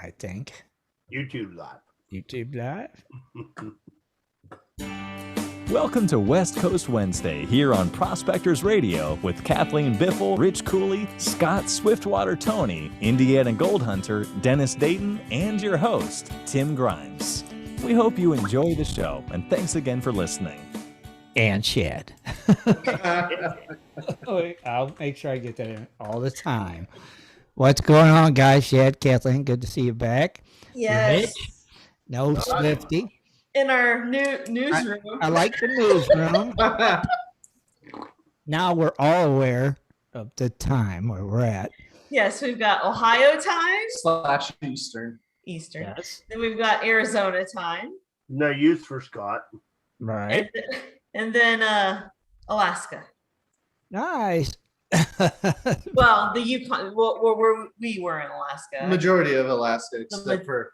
I think. YouTube Live. YouTube Live. Welcome to West Coast Wednesday here on Prospectors Radio with Kathleen Biffle, Rich Cooley, Scott Swiftwater Tony, Indiana Gold Hunter, Dennis Dayton, and your host, Tim Grimes. We hope you enjoy the show, and thanks again for listening. And Shed. I'll make sure I get that in all the time. What's going on, guys? Shed, Kathleen, good to see you back. Yes. Rich, no Swifty. In our newsroom. I like the newsroom. Now we're all aware of the time where we're at. Yes, we've got Ohio time. / Eastern. Yes. Then we've got Arizona time. No use for Scott. Right. And then Alaska. Nice. Well, the Yukon. Where we were in Alaska. Majority of Alaska, except for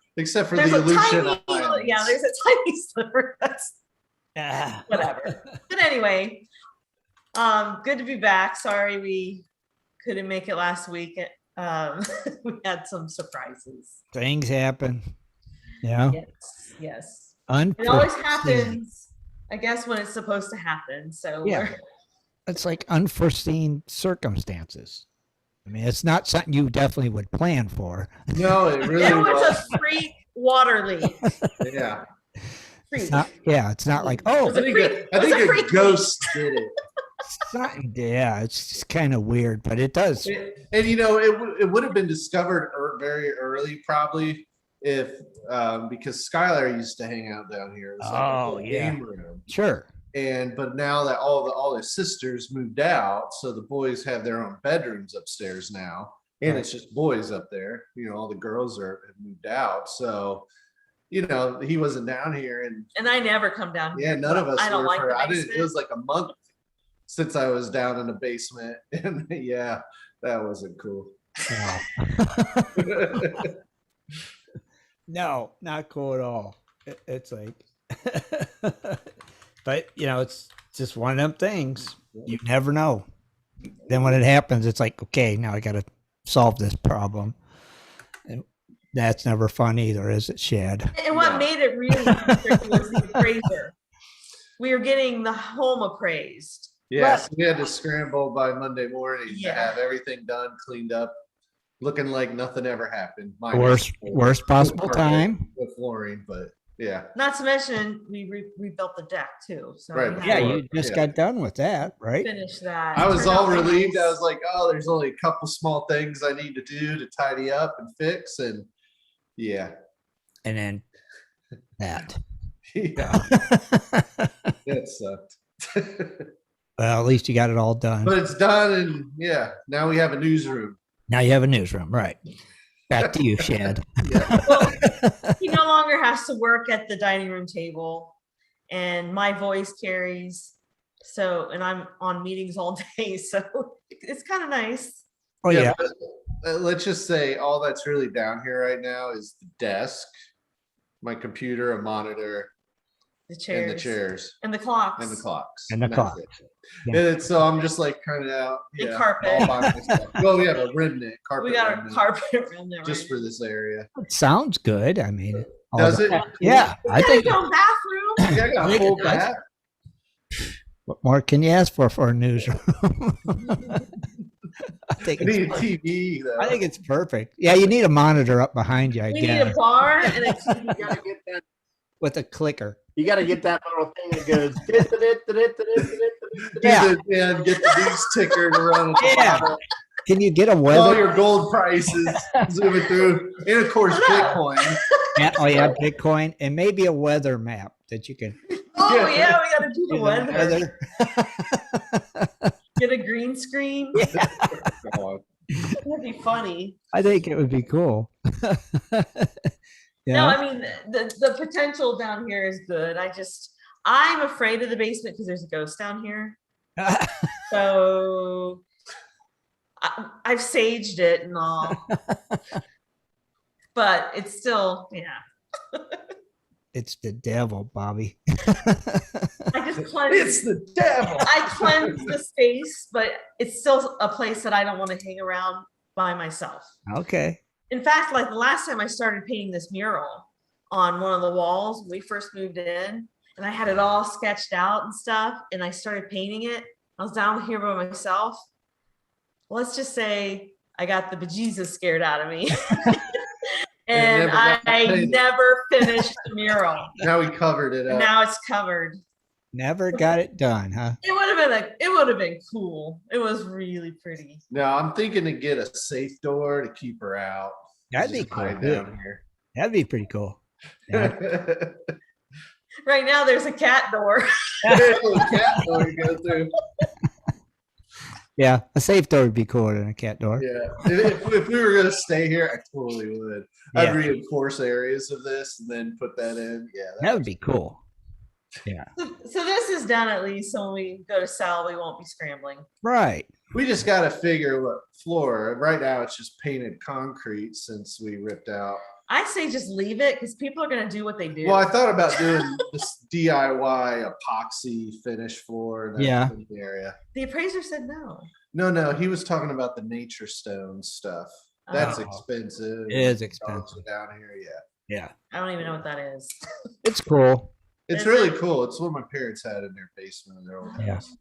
there's the a Aleutian tiny, Islands. yeah, there's a tiny sliver. That's whatever. But anyway, good to be back. Sorry we couldn't make it last week. We had some surprises. Things happen. Yeah. Yes. Unforeseen. It always happens, I guess, when it's supposed to happen. So yeah. It's like unforeseen circumstances. I mean, it's not something you definitely would plan for. No, it really there was was. a freak water leak. Yeah. It's not like, oh, I think a ghost did it. It's just kind of weird, but it does. And it would have been discovered very early, probably, if because Skylar used to hang out down here. It was like a game room. Sure. But now that all their sisters moved out, so the boys have their own bedrooms upstairs now, and it's just boys up there. All the girls have moved out, so he wasn't down here, and I never come down here. Yeah, none of us. I don't were like for, the I basement. didn't. It was like a month since I was down in the basement, and yeah, that wasn't cool. No, not cool at all. It's like, but it's just one of them things. You never know. Then when it happens, it's like, okay, now I got to solve this problem. And that's never fun either, is it, Shad? And what made it really tricky was the appraiser. We were getting the home appraised. Yes, we had to scramble by Monday morning to have everything done, cleaned up, looking like nothing ever happened. Worst possible time with flooring, but yeah. Not to mention we rebuilt the deck too. So right. Yeah, you just got done with that, right? Finish that. I was all relieved. I was like, oh, there's only a couple small things I need to do to tidy up and fix, and yeah. And then that. Yeah. That sucked. Well, at least you got it all done. But it's done, and yeah, now we have a newsroom. Now you have a newsroom, right? Back to you, Shad. Well, he no longer has to work at the dining room table, and my voice carries. So, and I'm on meetings all day, so it's kind of nice. Oh yeah. Let's just say all that's really down here right now is the desk, my computer, a monitor, the chairs, and the clocks, and the clock. Yeah. And so I'm just like kind of out. The carpet. All by myself. Well, we have a remnant carpet. We got a carpet remnant just for this area. It sounds good. I mean, does it? Yeah, I think. Bathroom. Yeah, I got a full bath. What more can you ask for a newsroom? I need a TV, though. I think it's perfect. Yeah, you need a monitor up behind you. We need a bar and a TV. You gotta get that with a clicker. You got to get that little thing that goes. And get the news ticker to run. Yeah. Can you get a weather? All your gold prices zooming through, and of course Bitcoin. Yeah, Bitcoin, and maybe a weather map that you can. Oh yeah, we got to do the weather. Get a green screen. Yeah. That'd be funny. I think it would be cool. No, I mean the potential down here is good. I'm afraid of the basement because there's a ghost down here. So I've saged it and all, but it's still, It's the devil, Bobby. I just cleanse. It's the devil. I cleanse the space, but it's still a place that I don't want to hang around by myself. Okay. In fact, like the last time I started painting this mural on one of the walls when we first moved in, and I had it all sketched out and stuff, and I started painting it. I was down here by myself. Let's just say I got the bejesus scared out of me. And I never finished the mural. Now we covered it up. Now it's covered. Never got it done, huh? It would have been cool. It was really pretty. Now I'm thinking to get a safe door to keep her out. That'd be Just cool. hide too. down here. That'd be pretty cool. Yeah. Right now there's a cat door. There's a little cat door to go through. Yeah, a safe door would be cooler than a cat door. Yeah, if we were gonna stay here, I totally would. Yeah. I'd reinforce areas of this and then put that in. Yeah, That would be cool. Yeah. So this is done at least, so when we go to sell, we won't be scrambling. Right. we just got to figure what floor. Right now, it's just painted concrete since we ripped out. I say just leave it because people are going to do what they do. Well, I thought about doing this DIY epoxy finish floor in that area. The appraiser said no. No, he was talking about the nature stone stuff. That's Oh, expensive. it is expensive. Down here, Yeah. I don't even know what that is. It's cool. It's Is really it? cool. It's what my parents had in their basement of their old Yeah. house.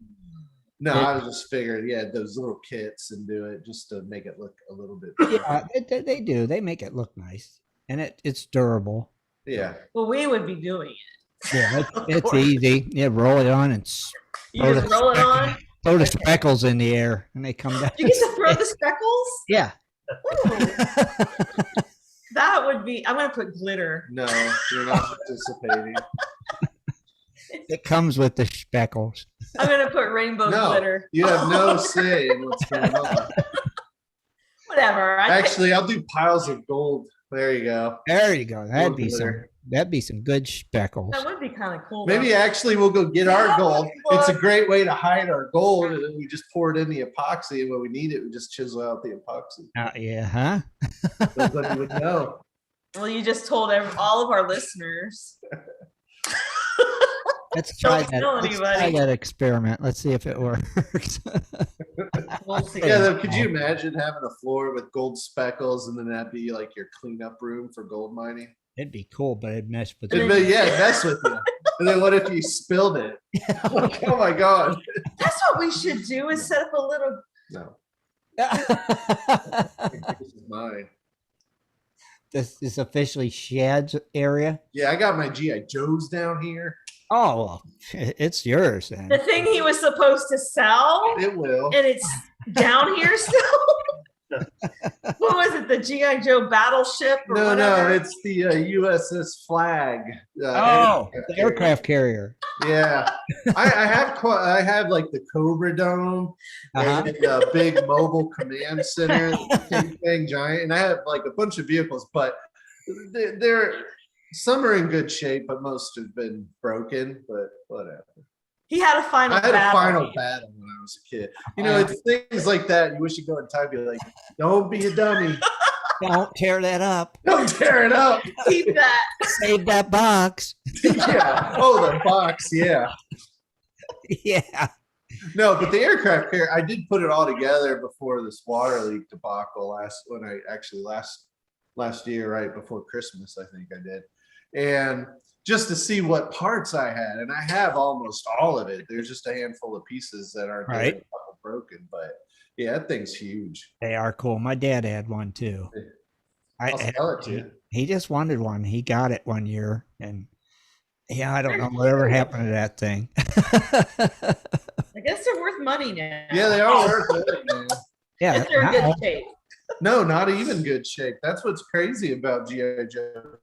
No, I was just figuring, those little kits and do it just to make it look a little bit better. Yeah, they do. They make it look nice. And it's durable. Yeah. Well, we would be doing it. Yeah, it's easy. Yeah, roll it on and You just roll it on. throw the speckles in the air and they come down. You get to throw the speckles? Yeah. Ooh, that would be, I'm going to put glitter. No, you're not participating. It comes with the speckles. I'm going to put rainbow No, glitter. you have no say in what's going on. Whatever. Actually, I'll do piles of gold. There you go. There you go. Gold glitter. That'd be some good speckles. That would be kind of cool. Maybe though. actually we'll go get our That gold. would It's a look- great way to hide our gold, and then we just pour it in the epoxy, and when we need it, we just chisel out the epoxy. Yeah, huh? Nobody would know. Well, you just told all of our listeners. Let's try Don't that. tell Let's try anybody. that experiment. Let's see if it works. We'll see. Yeah, though, could you imagine having a floor with gold speckles, and then that'd be like your cleanup room for gold mining? It'd be cool, but it'd mess with It'd it. be, mess with you. And then what if you spilled it? Like, oh my god! That's what we should do is set up a little. No, this is mine. This is officially Shad's area. Yeah, I got my GI Joes down here. Oh, well, it's yours then. The thing he was supposed to sell, It will. and it's down here still. What was it? The GI Joe battleship? Or No, whatever? it's the USS Flag. The aircraft carrier. Yeah, I have like the Cobra Dome and the big mobile command center, thing giant, and I have like a bunch of vehicles, but they're some are in good shape, but most have been broken. But whatever. He had a final I had battle. a final battle when I was a kid. You know, it's things like that. You wish you go in time, be like, don't be a dummy. Don't tear that up. Don't tear it up. Keep that. Save that box. Yeah. Oh, the box. Yeah. Yeah. No, but the aircraft carrier, I did put it all together before this water leak debacle last year, right before Christmas, I think I did. And just to see what parts I had. And I have almost all of it. There's just a handful of pieces that aren't there, Right. a couple broken. But yeah, that thing's huge. They are cool. My dad had one too. I'll sell it to you. He just wanted one. He got it one year, and I don't know whatever happened to that thing. I guess they're worth money now. Yeah, they are worth it, man. Yeah, If they're in good shape. No, not even good shape. That's what's crazy about GI Joe.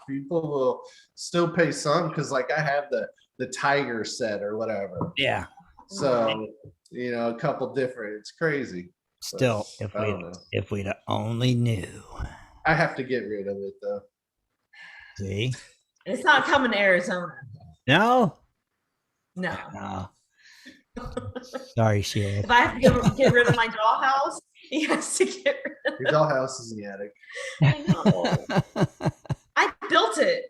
People will still pay some because, like, I have the Tiger set or whatever. yeah. So, a couple different. It's crazy. Still, I don't know. if we'd only knew. I have to get rid of it though. See? It's not coming to Arizona. No. No. No. Sorry, Shad. If I have to get rid of my dollhouse, he has to get rid of Your dollhouse is in the attic. I know. I built it.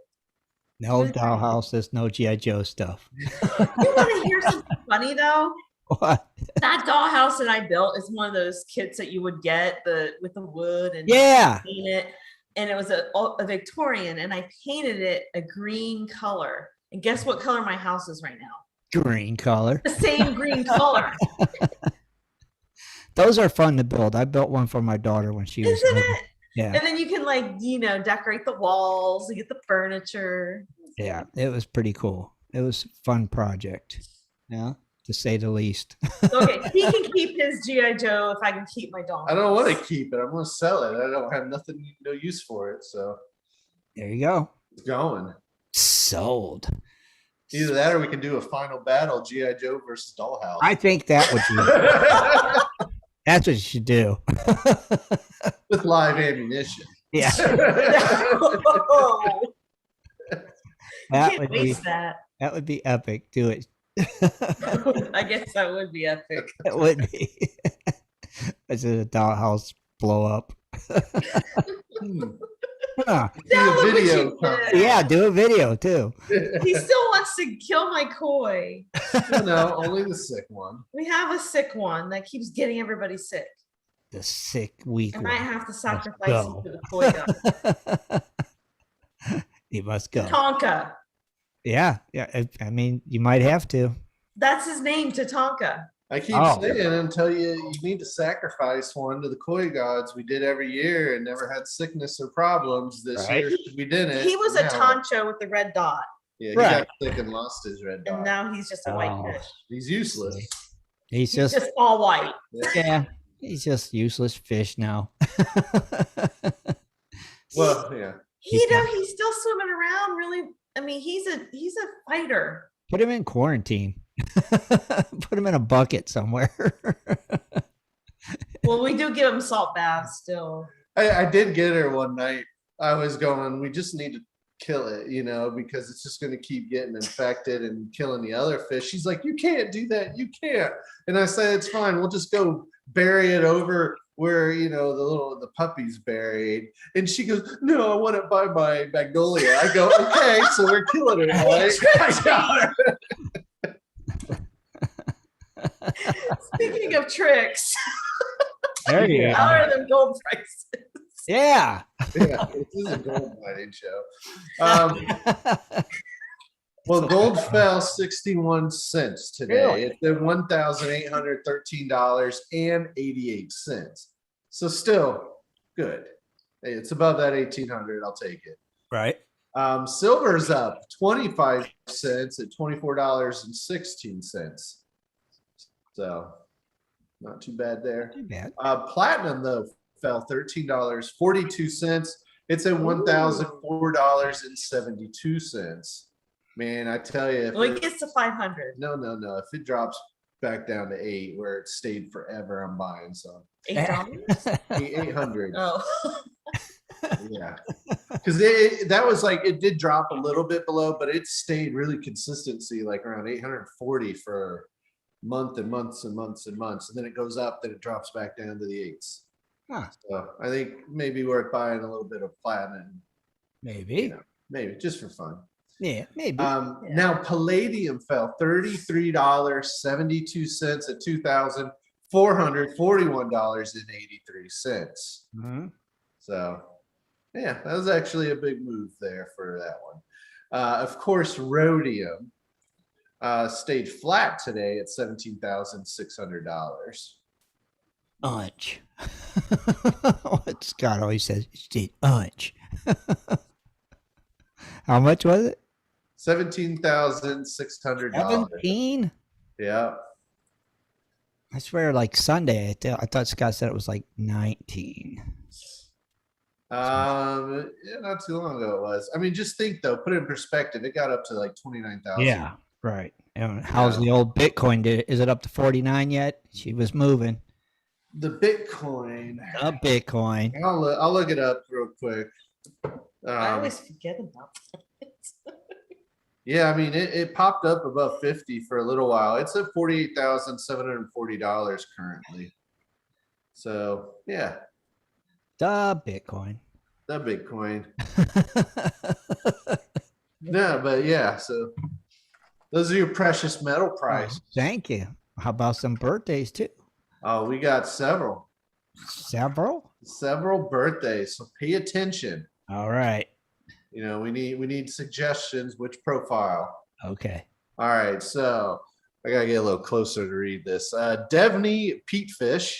No dollhouses, no GI Joe stuff. You want to hear something funny though? What? That dollhouse that I built is one of those kits that you would get with the wood and Yeah. paint it. And it was a Victorian, and I painted it a green color. And guess what color my house is right now? Green color. The same green color. Those are fun to build. I built one for my daughter when she was Isn't little. it? Yeah. And then you can decorate the walls and get the furniture. Yeah, it was pretty cool. It was a fun project. Yeah, to say the least. Okay, he can keep his G.I. Joe if I can keep my doll. I don't want to keep it. I'm going to sell it. I don't have no use for it. So There you go. it's going. Sold. Either that or we can do a final battle, G.I. Joe versus Dollhouse. I think that would be that's what you should do. With live ammunition. Yeah. Oh, That can't would waste be that. that would be epic. Do it. I guess that would be epic. It would be. As a dollhouse blow up. Huh. Do That a would be video. cute. Yeah, do a video too. He still wants to kill my koi. No, only the sick one. We have a sick one that keeps getting everybody sick. The sick weak I one. might have to sacrifice go. him to the koi god. He must go. Tonka. Yeah, yeah. I mean, you might have to. That's his name, Tatanka. I keep Oh. saying until you need to sacrifice one to the koi gods. We did every year and never had sickness or problems. This Right. year we didn't. He was a Now- Toncho with the red dot, Yeah, he Right. got sick and lost his red and dot. now he's just a white Oh. fish. He's useless. He's He's just just all white. yeah. He's just useless fish now. Well, yeah. He's He's still swimming around. Really, I mean, he's a fighter. Put him in quarantine. Put him in a bucket somewhere. Well, we do give him salt baths still. I did get her one night. I was going, we just need to kill it, because it's just going to keep getting infected and killing the other fish. She's like, you can't do that. You can't. And I said, it's fine. We'll just go bury it over where, the puppy's buried. And she goes, no, I want it by my magnolia. I go, okay, so we're killing it, right? I got her. Speaking of tricks, There you Yeah. go. how are them gold prices? Yeah. Yeah, this is a gold mining show. Well, gold fell 61 cents today. Really? It's at $1,813.88. So still good. Hey, it's above that 1,800. I'll take it. Right. Silver's up 25 cents at $24.16. So not too bad there. Too bad. Platinum though fell $13.42. It's at $1,004.72. Man, I tell you, Well, it gets to 500. no. If it drops back down to 8, where it stayed forever, I'm buying some. $8. 800. Oh, Yeah, because that was like it did drop a little bit below, but it stayed really consistency, like around 840 for month and months and months and months, and then it goes up, then it drops back down to the 8s. Huh. So I think maybe worth buying a little bit of platinum, Maybe. maybe just for fun. Yeah, maybe. Now Palladium fell $33.72 at $2,441.83. Mhm. So, yeah, that was actually a big move there for that one. Of course, rhodium stayed flat today at $17,600. Unch. What Scott always says, stay unch. How much was it? $17,600. 17? Yeah. I swear, like Sunday, I thought Scott said it was like 19. Yeah, not too long ago it was. I mean, just think though, put it in perspective. It got up to like 29,000. Yeah, right. And how's the old Bitcoin? Is it up to 49 yet? She was moving. The Bitcoin. A Bitcoin. I'll look it up real quick. I always forget about that. Yeah, I mean, it popped up above 50 for a little while. It's at $48,740 currently. So, yeah, The Bitcoin. the Bitcoin. No, but yeah, so those are your precious metal prices. Thank you. How about some birthdays too? Oh, we got several Several? birthdays. So pay attention. All right. You know, we need suggestions. Which profile? Okay. All right. So I gotta get a little closer to read this. Devney Petefish,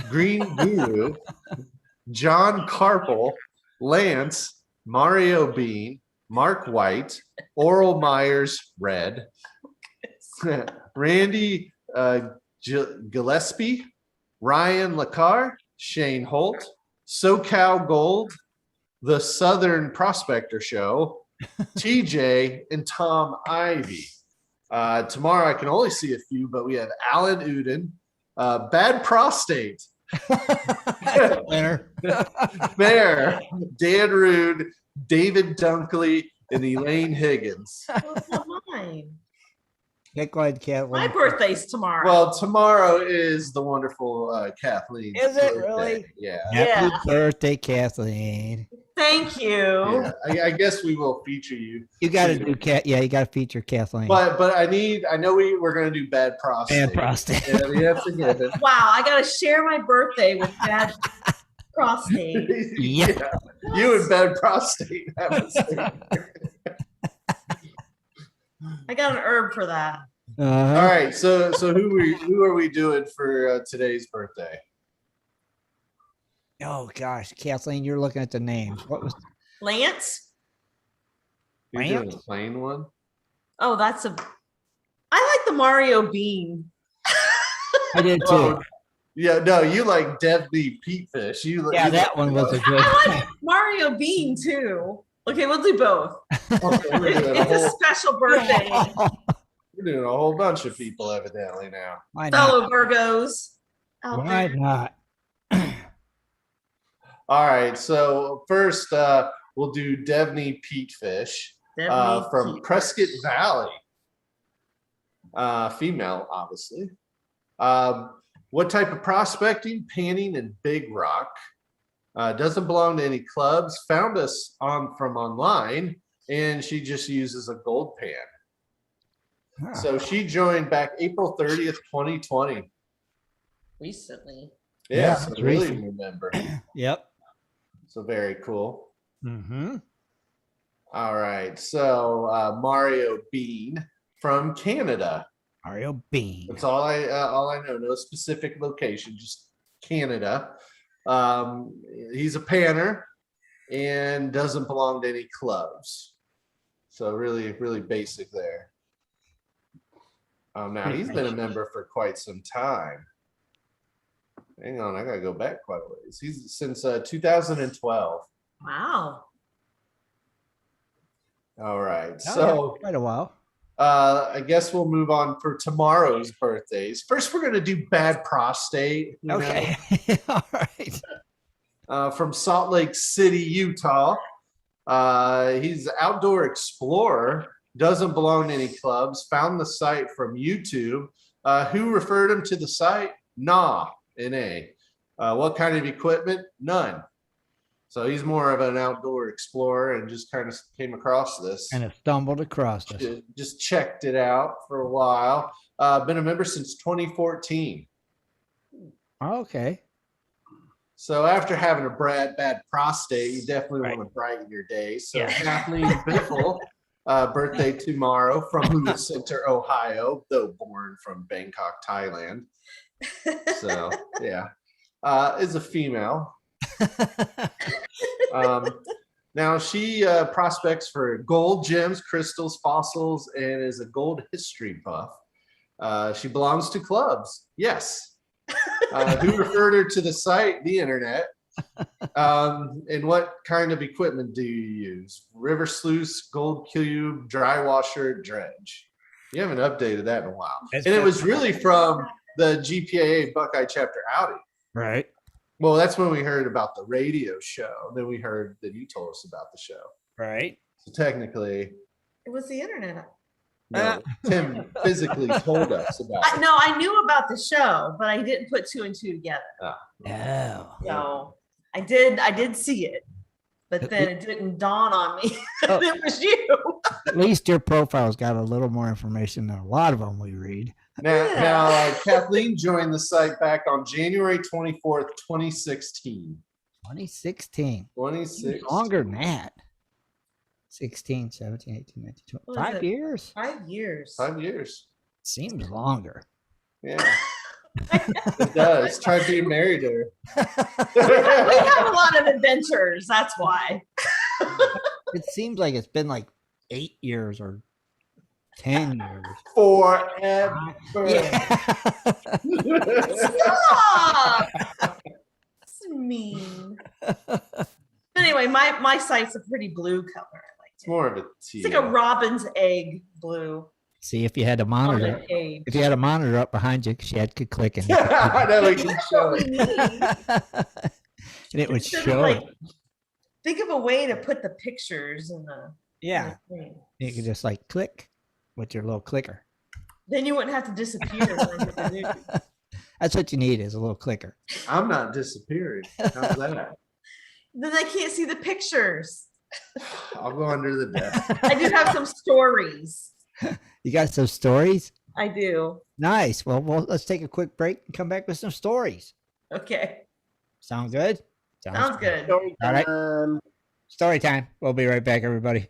Green Guru, John Carpel, Lance, Mario Bean, Mark White, Oral Myers Red, Randy Gillespie, Ryan Lacar, Shane Holt, SoCal Gold, The Southern Prospector Show, TJ, and Tom Ivy. Tomorrow I can only see a few, but we have Alan Uden, Bad Prostate, Winner. Bear, Dan Rude, David Dunkley, and Elaine Higgins. What's not mine? Get go ahead, Kathleen. My birthday's tomorrow. Well, tomorrow is the wonderful Kathleen. Is it really? Yeah. Happy Yeah. birthday, Kathleen. Thank you. Yeah. I guess we will feature you. You got to do you got to feature Kathleen. But I know we're gonna do Bad Prostate. Bad prostate. Yeah, we have to give it. Wow, I gotta share my birthday with Bad Prostate. Yeah. You and Bad Prostate. Have a thing. I got an herb for that. All Uh-huh. right, so who are we doing for today's birthday? Oh gosh, Kathleen, you're looking at the names. What was Lance? You're doing Lance? a plain one. Oh, that's a. I like the Mario Bean. I did too? Oh, yeah, no, you like Devney Petefish. Yeah, that one was a good. I like Mario Bean too. Okay, we'll do both. Okay, we're doing a It's a whole, special birthday. we're doing a whole bunch of people evidently now. Why not? Fellow Virgos out Why there. not? All right, so first we'll do Devney Petefish Definitely from keep- Prescott Valley. Female, obviously. What type of prospecting? Panning and Big Rock. Doesn't belong to any clubs. Found us from online, and she just uses a gold pan. Huh. So she joined back April 30th, 2020. recently. Yeah, Yeah, so it's really recent. remember. Yep. So very cool. Mm-hmm. All right. So Mario Bean from Canada. Mario Bean. That's all I know. No specific location, just Canada. He's a panner and doesn't belong to any clubs. So really, really basic there. Now he's been a member for quite some time. Hang on, I gotta go back quite a ways. He's since 2012. Wow. All right. Oh, So yeah, quite a while. I guess we'll move on for tomorrow's birthdays. First, we're gonna do Bad Prostate. you know, Okay. All right. from Salt Lake City, Utah. He's an outdoor explorer, doesn't belong to any clubs, found the site from YouTube. Who referred him to the site? N-A. What kind of equipment? None. So he's more of an outdoor explorer and just kind of came across this. And it stumbled across us. Just checked it out for a while. Been a member since 2014. Okay. So after having a bad prostate, you definitely Right. want to brighten your day. So Yeah. Kathleen Biffle, birthday tomorrow from Hula Center, Ohio, though born from Bangkok, Thailand. So yeah, is a female. Now she prospects for gold, gems, crystals, fossils, and is a gold history buff. She belongs to clubs. Yes. Who referred her to the site? The internet. And what kind of equipment do you use? River sluice, gold cube, dry washer, dredge. You haven't updated that in a while. That's And it good. was really from the GPAA Buckeye chapter outing. Right. Well, that's when we heard about the radio show. Then we heard that you told us about the show. Right. So technically, It was the internet. no, Tim physically told us about it. No, I knew about the show, but I didn't put two and two together. Oh. So I did see it, but then it didn't dawn on me that Oh. it was you. At least your profile's got a little more information than a lot of them we read. Now, Kathleen joined the site back on January 24th, 2016. 2016. 2016. Longer than that. 16, 17, 18, 19, 20. What is 5 it? years? 5 years. 5 years. Seems longer. Yeah, it does. Try being married to We her. have a lot of adventures. That's why. It seems like it's been like 8 years or 10 years. Forever. Yeah. Stop. That's mean. But anyway, my site's a pretty blue color. I like It's it. more of a It's like a robin's egg blue. See, if you had a on monitor, the page. if you had a monitor up behind you, she had could click and, I know we can That's show what it. we need. and it would Instead of, show like, it. think of a way to put the pictures in the Yeah. thing. You could just like click with your little clicker. Then you wouldn't have to disappear. when you hit the new- That's what you need is a little clicker. I'm not disappearing. How's that? Then I can't see the pictures. I'll go under the desk. I do have some stories. You got some stories? I do. Nice. Well, let's take a quick break and come back with some stories. Okay. Sound good? Sounds good. Story All right. time. Story time. We'll be right back, everybody.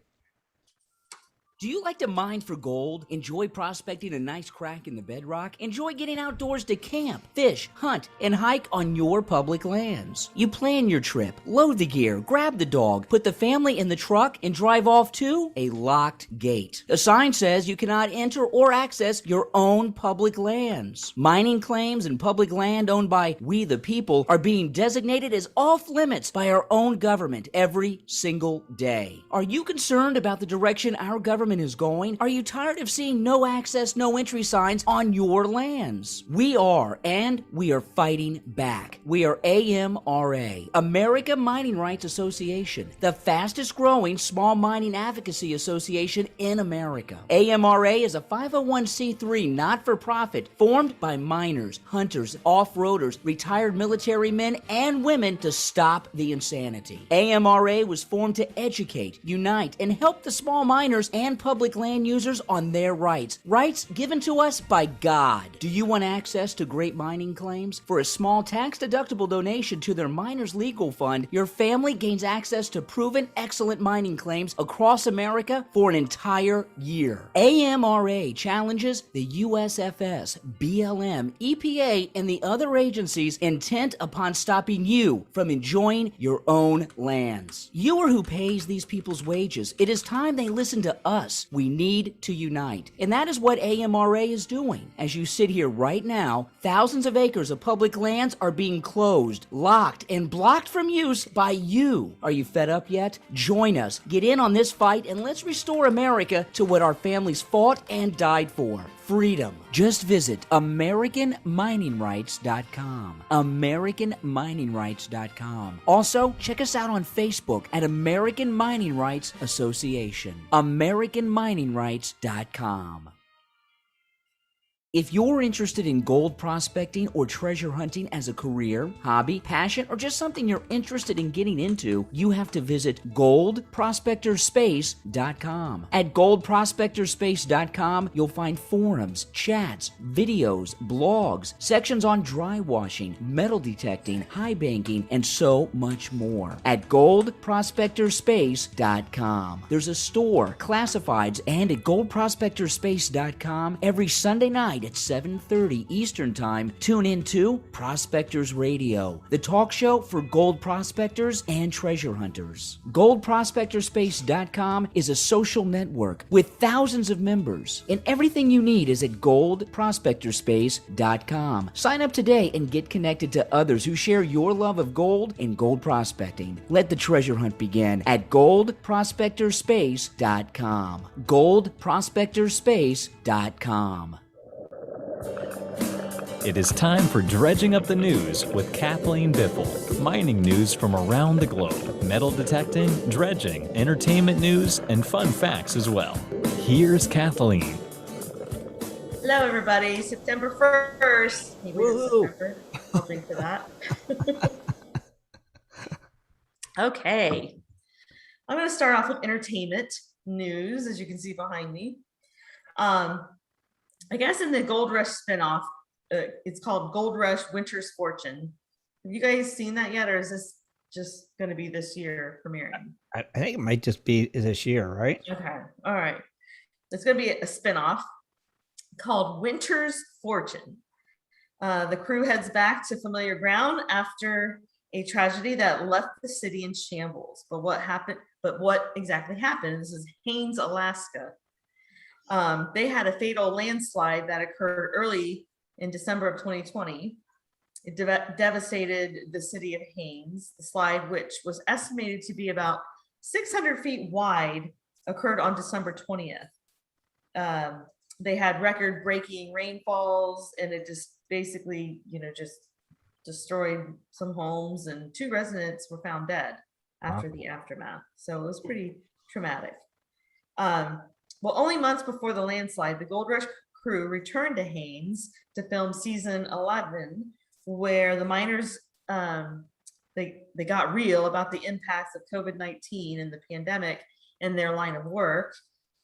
Do you like to mine for gold? Enjoy prospecting a nice crack in the bedrock? Enjoy getting outdoors to camp, fish, hunt, and hike on your public lands? You plan your trip, load the gear, grab the dog, put the family in the truck, and drive off to a locked gate. A sign says you cannot enter or access your own public lands. Mining claims and public land owned by we the people are being designated as off limits by our own government every single day. Are you concerned about the direction our government is going? Are you tired of seeing no access, no entry signs on your lands? We are, and we are fighting back. We are AMRA, America Mining Rights Association, the fastest growing small mining advocacy association in America. AMRA is a 501c3 not-for-profit formed by miners, hunters, off-roaders, retired military men, and women to stop the insanity. AMRA was formed to educate, unite, and help the small miners and public land users on their rights given to us by God. Do you want access to great mining claims? For a small tax-deductible donation to their Miners Legal Fund, your family gains access to proven excellent mining claims across America for an entire year. AMRA challenges the USFS, BLM, EPA, and the other agencies intent upon stopping you from enjoying your own lands. You are who pays these people's wages. It is time they listen to us. We need to unite. And that is what AMRA is doing. As you sit here right now, thousands of acres of public lands are being closed, locked, and blocked from use by you. Are you fed up yet? Join us. Get in on this fight and let's restore America to what our families fought and died for. Freedom. Just visit AmericanMiningRights.com. AmericanMiningRights.com. Also, check us out on Facebook at American Mining Rights Association. AmericanMiningRights.com. If you're interested in gold prospecting or treasure hunting as a career, hobby, passion, or just something you're interested in getting into, you have to visit goldprospectorspace.com. At goldprospectorspace.com, you'll find forums, chats, videos, blogs, sections on dry washing, metal detecting, high banking, and so much more. At goldprospectorspace.com. There's a store, classifieds, and at goldprospectorspace.com every Sunday night at 7:30 Eastern Time, tune in to Prospectors Radio, the talk show for gold prospectors and treasure hunters. GoldProspectorspace.com is a social network with thousands of members, and everything you need is at GoldProspectorspace.com. Sign up today and get connected to others who share your love of gold and gold prospecting. Let the treasure hunt begin at GoldProspectorspace.com. GoldProspectorspace.com. It is time for Dredging Up the News with Kathleen Biffle. Mining news from around the globe, metal detecting, dredging, entertainment news, and fun facts as well. Here's Kathleen. Hello, everybody. September 1st. Maybe Woohoo. September. I'll drink for that. Okay. I'm going to start off with entertainment news, as you can see behind me. I guess in the Gold Rush spinoff, it's called Gold Rush Winter's Fortune. Have you guys seen that yet, or is this just going to be this year premiering? I think it might just be this year, right? Okay, all right. It's going to be a spinoff called Winter's Fortune. The crew heads back to familiar ground after a tragedy that left the city in shambles. But what exactly happened? This is Haines, Alaska. They had a fatal landslide that occurred early in December of 2020. It devastated the city of Haines. The slide, which was estimated to be about 600 feet wide, occurred on December 20th. They had record-breaking rainfalls, and it just basically, just destroyed some homes, and 2 residents were found dead after the aftermath. So it was pretty traumatic. Well, only months before the landslide, the Gold Rush crew returned to Haines to film season 11, where the miners they got real about the impacts of COVID-19 and the pandemic in their line of work.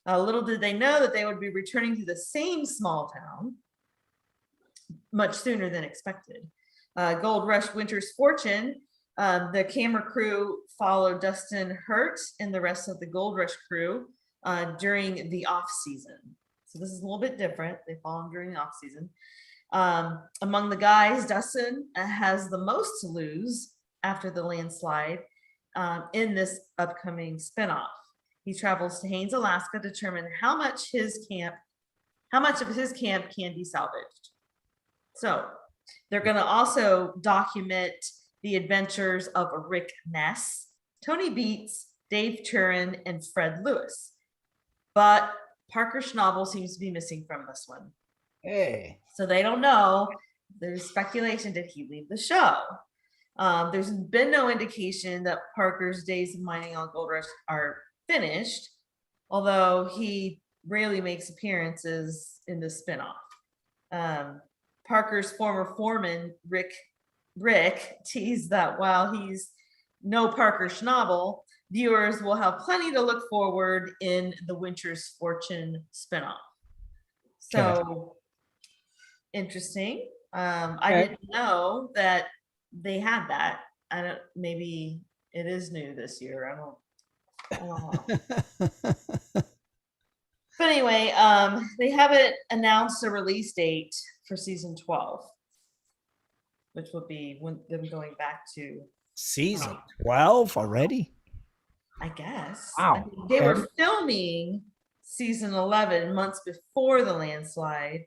Little did they know that they would be returning to the same small town much sooner than expected. Gold Rush Winter's Fortune, the camera crew followed Dustin Hurt and the rest of the Gold Rush crew during the off season. So this is a little bit different. They follow him during the off season. Among the guys, Dustin has the most to lose after the landslide in this upcoming spinoff. He travels to Haines, Alaska, to determine how much of his camp can be salvaged. So they're going to also document the adventures of Rick Ness, Tony Beats, Dave Turin, and Fred Lewis. But Parker Schnabel seems to be missing from this one. Hey. So they don't know. There's speculation, did he leave the show? There's been no indication that Parker's days of mining on Gold Rush are finished, although he rarely makes appearances in the spinoff. Parker's former foreman, Rick, teased that while he's no Parker Schnabel, viewers will have plenty to look forward in the Winter's Fortune spinoff. So interesting. I didn't know that they had that. Maybe it is new this year. I don't know. But anyway, they haven't announced a release date for season 12, which will be when them going back to Season 12 already? I guess. Wow. I mean, they were filming season 11 months before the landslide.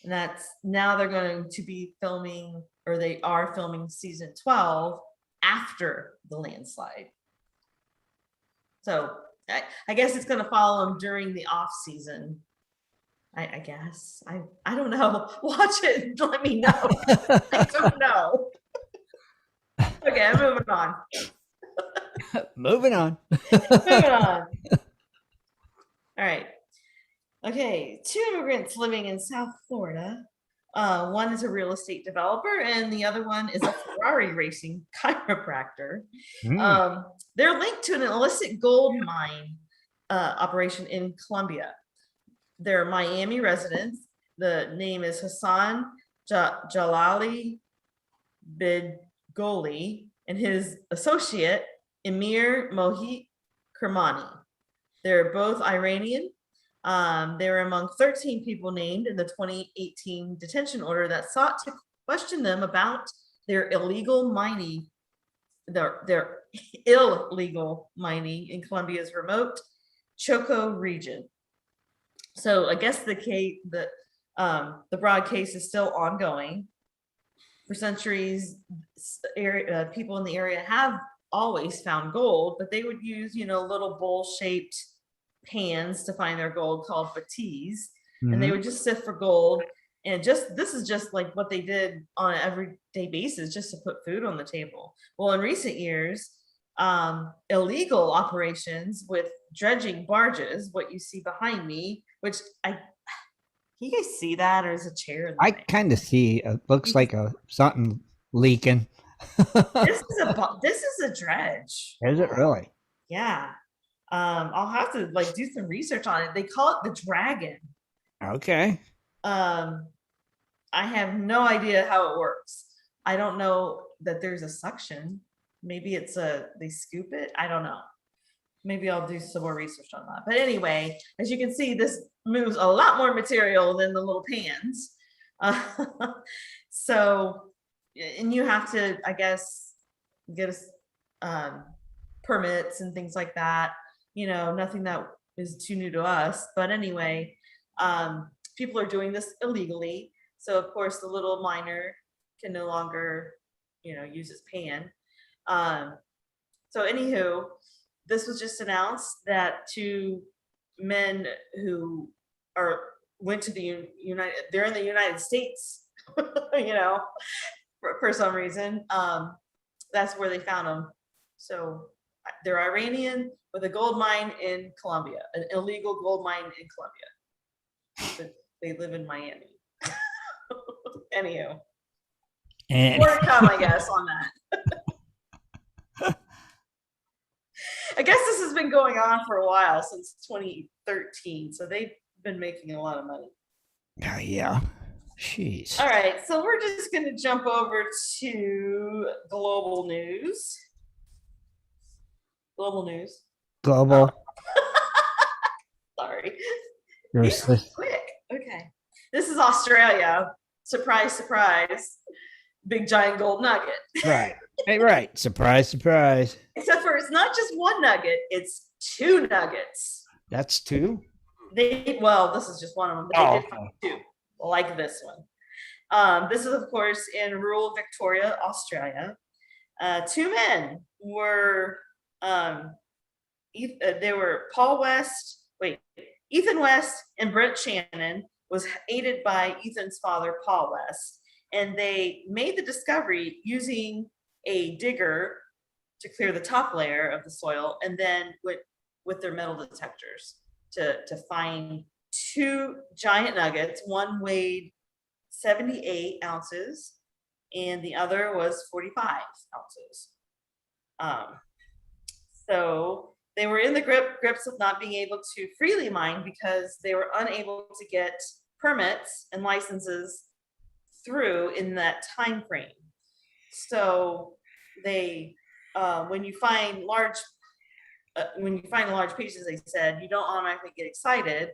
And now they're going to be filming, or they are filming season 12 after the landslide. So I guess it's going to follow them during the off season. I guess. I don't know. Watch it and let me know. I don't know. Okay, I'm moving on. Moving on. Moving on. All right. Okay, 2 immigrants living in South Florida. One is a real estate developer, and the other one is a Ferrari racing chiropractor. They're linked to an illicit gold mine operation in Colombia. They're Miami residents. The name is Hassan Jalali Bidgoli and his associate Emir Mohit Kermani. They're both Iranian. They were among 13 people named in the 2018 detention order that sought to question them about their illegal mining in Colombia's remote Choco region. So I guess the broad case is still ongoing. For centuries, people in the area have always found gold, but they would use, little bowl-shaped pans to find their gold called batis, and they would just sift for gold. And this is just like what they did on an everyday basis, just to put food on the table. Well, in recent years, illegal operations with dredging barges, what you see behind me, which can you guys see that, or is a chair in the I way? kind of see. It looks like something leaking. This is a dredge. Is it really? Yeah. I'll have to do some research on it. They call it the dragon. Okay. I have no idea how it works. I don't know that there's a suction. Maybe they scoop it. I don't know. Maybe I'll do some more research on that. But anyway, as you can see, this moves a lot more material than the little pans. So, and you have to, I guess, get us permits and things like that. Nothing that is too new to us. But anyway, people are doing this illegally. So of course the little miner can no longer, use his pan. So anywho, this was just announced that two men who went to the they're in the United States, for some reason. That's where they found them. So they're Iranian with a gold mine in Colombia, an illegal gold mine in Colombia. But they live in Miami. Anywho, And more to come, I guess, on that. I guess this has been going on for a while, since 2013. So they've been making a lot of money. oh, yeah. Jeez. All right, so we're just going to jump over to global news. Global news. Global. Sorry. You're These are quick. Okay. This is Australia. Surprise, surprise. Big giant gold nugget. right. Hey, right. Surprise, surprise. Except for it's not just one nugget, it's two nuggets. That's two. This is just one of them, but they did find two, like this one. This is, of course, in rural Victoria, Australia. Two men were, they were Ethan West and Brent Shannon was aided by Ethan's father, Paul West, and they made the discovery using a digger to clear the top layer of the soil, and then with their metal detectors to find two giant nuggets. One weighed 78 ounces and the other was 45 ounces. So they were in the grips of not being able to freely mine because they were unable to get permits and licenses through in that time frame. So they, when you find large pieces, they said you don't automatically get excited.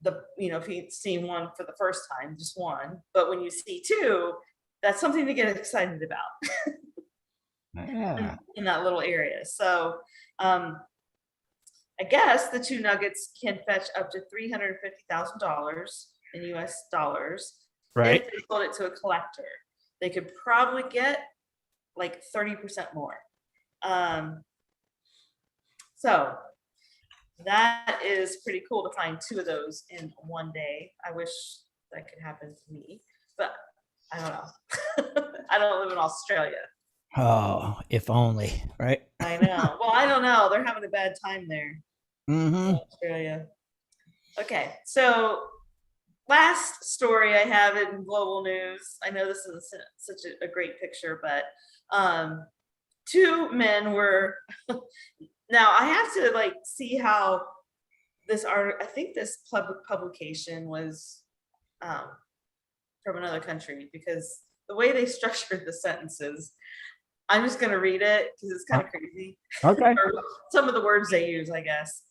If you see one for the first time, just one, but when you see two, that's something to get excited about. Yeah. In that little area. So I guess the two nuggets can fetch up to $350,000 in US dollars. Right. If they sold it to a collector, they could probably get like 30% more. So that is pretty cool to find two of those in one day. I wish that could happen to me, but I don't know. I don't live in Australia. Oh, if only, right? I know. Well, I don't know. They're having a bad time there Mm-hmm. in Australia. Okay, so last story I have in global news. I know this isn't such a great picture, but two men were. Now I have to see how this art. I think this publication was from another country, because the way they structured the sentences, I'm just going to read it because it's kind of crazy. Okay. Or some of the words they use, I guess.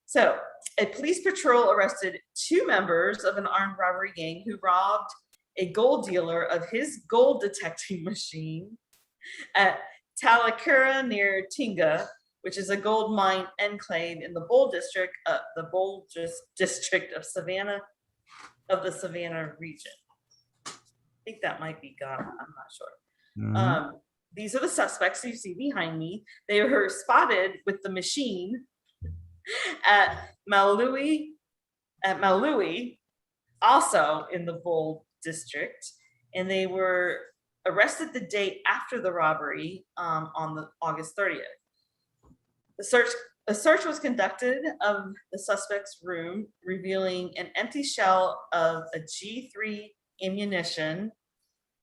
So, a police patrol arrested two members of an armed robbery gang who robbed a gold dealer of his gold detecting machine at Talakura near Tinga, which is a gold mine enclave in the Bold district of Savannah, of the Savannah region. I think that might be Ghana. I'm not sure. Mhm. These are the suspects you see behind me. They were spotted with the machine at Maului, also in the Bold district, and they were arrested the day after the robbery on the August 30th. A search was conducted of the suspect's room, revealing an empty shell of a G3 ammunition,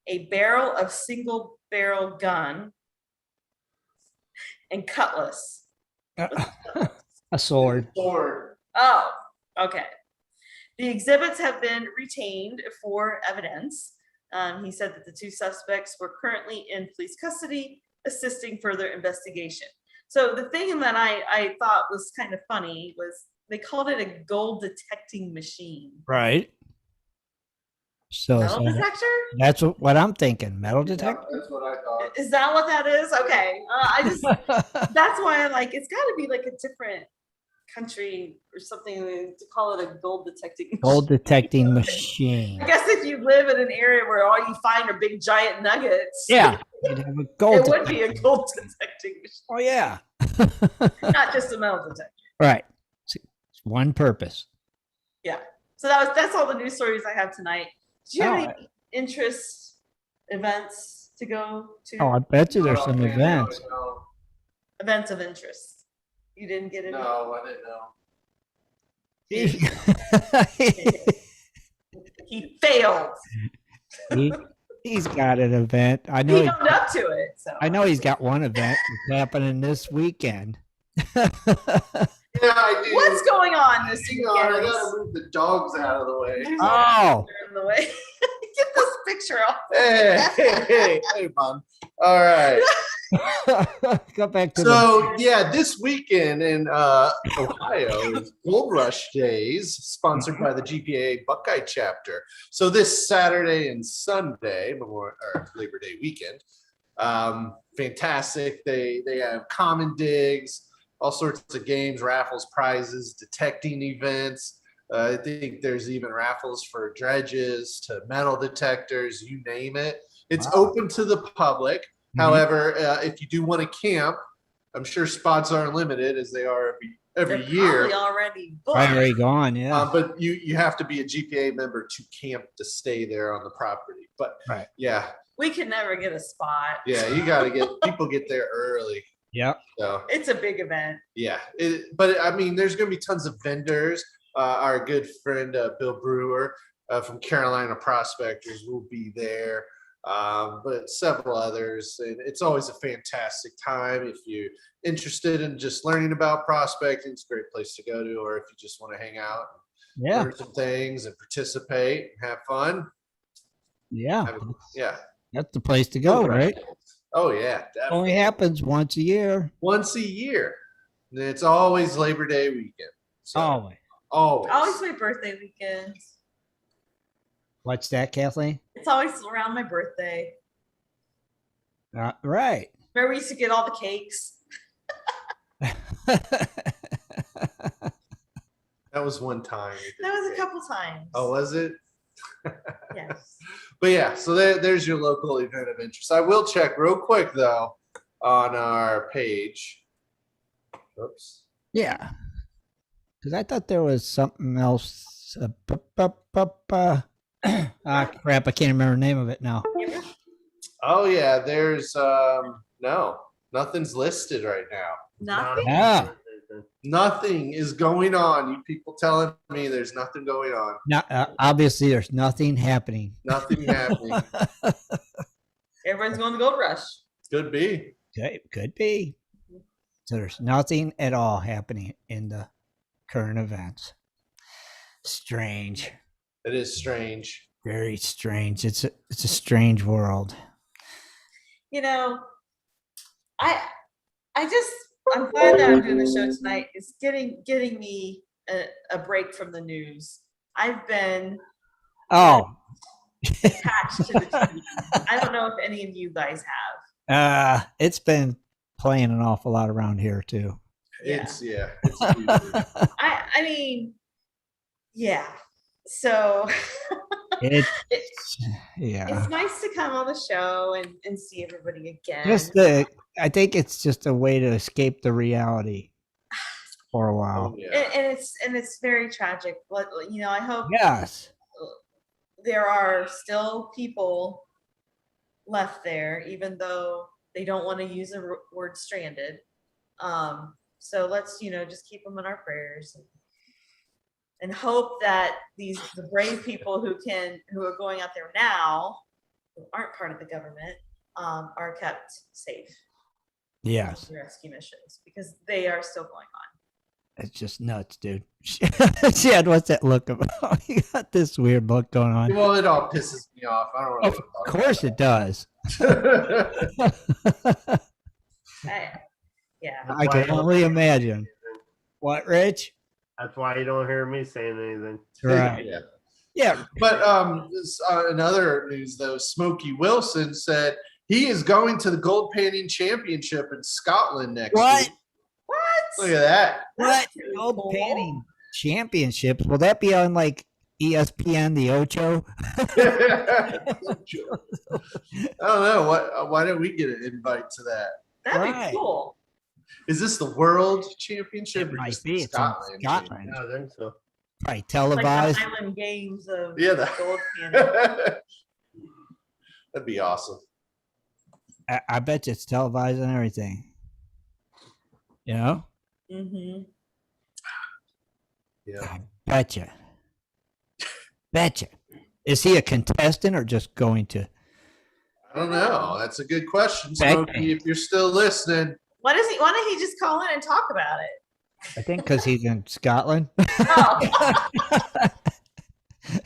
a barrel of single barrel gun, and cutlass. A sword. Or Oh, okay. The exhibits have been retained for evidence. He said that the 2 suspects were currently in police custody, assisting further investigation. So the thing that I thought was kind of funny was they called it a gold detecting machine. Right. So Metal detector? that's what I'm thinking. Metal detector. That's what I thought. Is that what that is? Okay. That's why I'm like, it's got to be like a different country or something to call it a gold detecting machine. Gold detecting machine. I guess if you live in an area where all you find are big giant nuggets, Yeah. You'd have a gold it would be a detector. gold detecting machine, Oh yeah. not just a metal detector. Right. It's one purpose. Yeah. So that's all the news stories I have tonight. Do you have Oh, any interest events to go to? Oh, I bet you there's Oh, some man, events. No, Events of interest. You didn't get it. no, I didn't know. He failed. He's got an event. I He know. owned up to it. So I know he's got one event that's happening this weekend. Yeah, I do. What's going on this Hang on, I weekend? gotta move the dogs out of the way. There's Oh. in the way. Get this picture off. Hey, Mom. All right. Go back to So yeah, this weekend in Ohio is Goldbrush Days, sponsored by the GPA Buckeye chapter. So this Saturday and Sunday, Labor Day weekend, fantastic. They have common digs, all sorts of games, raffles, prizes, detecting events. I think there's even raffles for dredges to metal detectors, you name it. It's open to the public. However, if you do want to camp, I'm sure spots aren't limited as they are every They're year. probably already booked. already gone. Yeah. But you have to be a GPA member to camp to stay there on the property. But Right. yeah, We can never get a spot. yeah, you got to people get there early. Yep. So It's a big event. yeah, but I mean, there's going to be tons of vendors. Our good friend Bill Brewer from Carolina Prospectors will be there. But several others, and it's always a fantastic time if you're interested in just learning about prospecting. It's a great place to go to, or if you just want to hang out, Yeah. learn some things, and participate and have fun. Yeah. Yeah. That's the place to go, right? Oh yeah, definitely. Only happens once a year. Once a year. And it's always Labor Day weekend. So, Always. always. Always my birthday weekend. What's that, Kathleen? It's always around my birthday. Right. Remember we used to get all the cakes? That was one time. That was a couple times. Oh, was it? Yes. But yeah, so there's your local event of interest. I will check real quick though on our page. Oops. Yeah. Because I thought there was something else. Crap, I can't remember the name of it now. Oh yeah, there's no, nothing's listed right now. Nothing. Yeah. Nothing is going on. You people telling me there's nothing going on. Now, obviously, there's nothing happening. Nothing happening. Everyone's going to Gold Rush. Could be. Could be. So there's nothing at all happening in the current events. Strange. It is strange. Very strange. It's a strange world. You know, I'm glad that I'm doing the show tonight. It's getting me a break from the news. I've been attached to the TV. I don't know if any of you guys have. It's been playing an awful lot around here too. It's huge. I mean, yeah. So It's it's nice to come on the show and see everybody again. I think it's just a way to escape the reality for a while. Oh, yeah. and it's very tragic. You know, I hope Yes. there are still people left there, even though they don't want to use the word stranded. So let's, just keep them in our prayers and hope that the brave people who are going out there now, who aren't part of the government, are kept safe. Yes. Rescue missions, because they are still going on. It's just nuts, dude. Chad, what's that look about? You got this weird look going on. Well, it all pisses me off. I don't Of course it does. Yeah. I can only imagine. What, Rich? That's why you don't hear me saying anything. Right. Yeah. Yeah. But in other news, though, Smokey Wilson said he is going to the gold painting championship in Scotland next What? week. What? Look at that. What? That's pretty Gold cool. painting championships. Will that be on like ESPN, the Ocho? I don't know. Why didn't we get an invite to that? That'd Right. be cool. Is this the world championship? It or might just be. the It's on Scotland Scotland. Yeah, I think so. Probably Like televised. the Island Games of Yeah, the- gold painting. That'd be awesome. I bet you it's televised and everything. You know? Mm-hmm. Yeah. I betcha. Betcha. Is he a contestant or just going to? I don't know. That's a good question, Back Smokey. pain. If you're still listening, Why don't he just call in and talk about it? I think because he's in Scotland. Oh.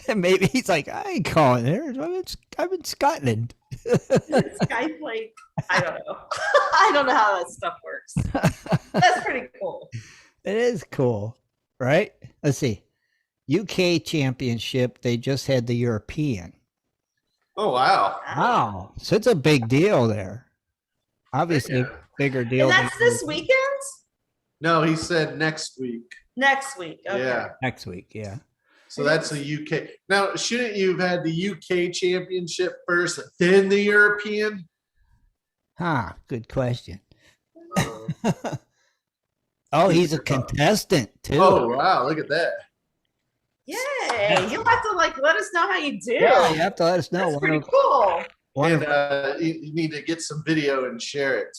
And maybe he's like, I ain't calling there. I'm in Scotland. Skype, like, I don't know. I don't know how that stuff works. That's pretty cool. It is cool, right? Let's see. UK championship. They just had the European. oh wow. Wow. So it's a big deal there. Obviously, Yeah. bigger deal. And that's than this weekend? No, he said next week. Next week. Okay. Yeah. next week. Yeah. So that's a UK. Now, shouldn't you have had the UK championship first, then the European? Huh. Good question. Uh, Oh, he's a contestant too. oh wow, look at that. Yay. You'll have to like let us know how you do. Yeah, you have to let us know. That's One pretty of, cool. one And of, you need to get some video and share it